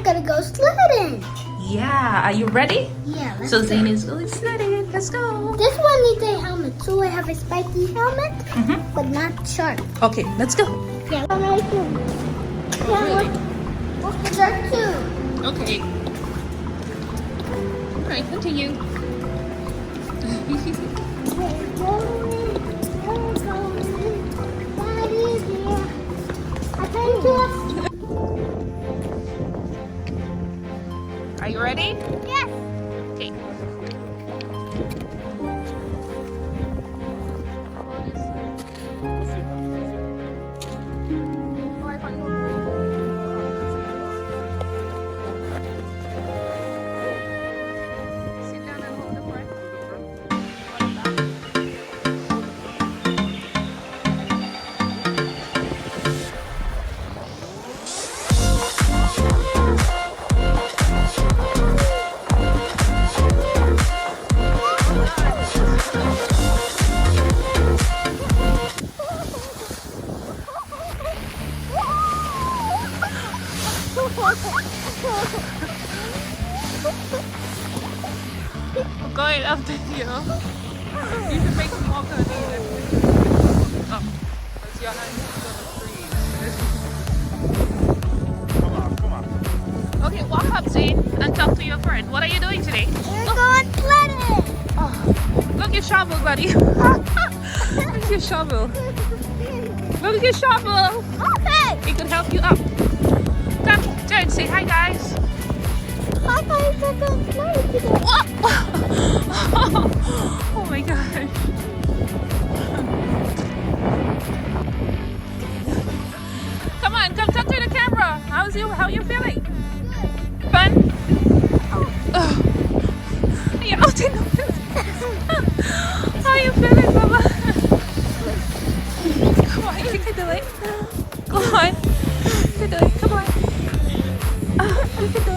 gonna go sledding. Yeah, are you ready? Yeah, let's So go. Zane is going sledding. Let's go. This one needs a helmet, so I have a spiky helmet, but not sharp. Okay, let's go. Yeah, I'm right here. Yeah, what's the dirt too? Okay. All right, continue. We're going, Daddy's here. I think to Are you ready? Yes. Okay. Sit down and hold the front. We're going up the hill. You should make him walk on it. Oh, because your hand is gonna freeze. Come on. Okay, walk up, Zane, and talk to your friend. What are you doing today? We're going sledding. Oh, look your shovel, buddy. Look your shovel. Look at your shovel. Okay. It could help you up. Come, Jared, say hi, guys. Hi guys, we're going sledding today. Oh my gosh. Come on, come talk to the camera. How you feeling? Fun? Yeah, out in the field. How you feeling, Mama? Come on, you can do it. Go on. You can do it. Come on. You can do it.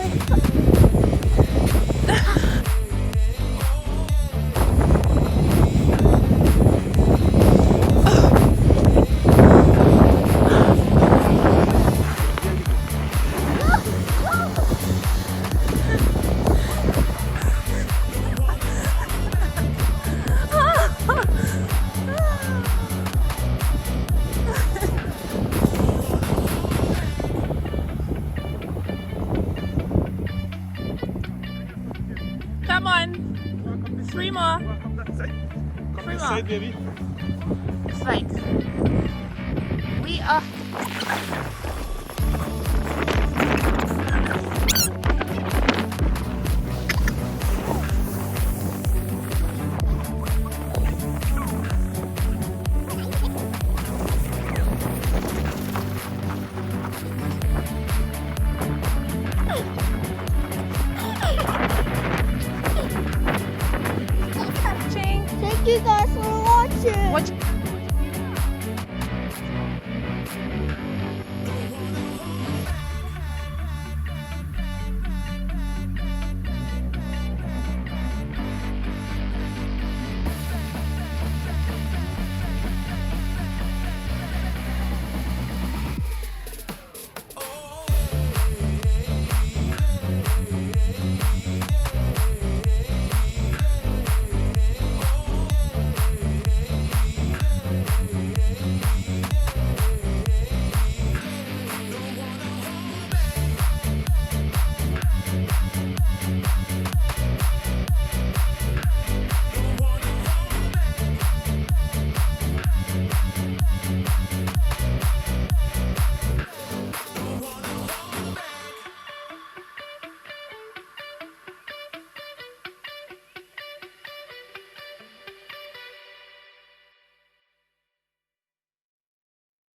Come on. Three more. Come that side. Come Three this more. side, baby. It's like we are. Watching. Thank you guys for watching. Watch.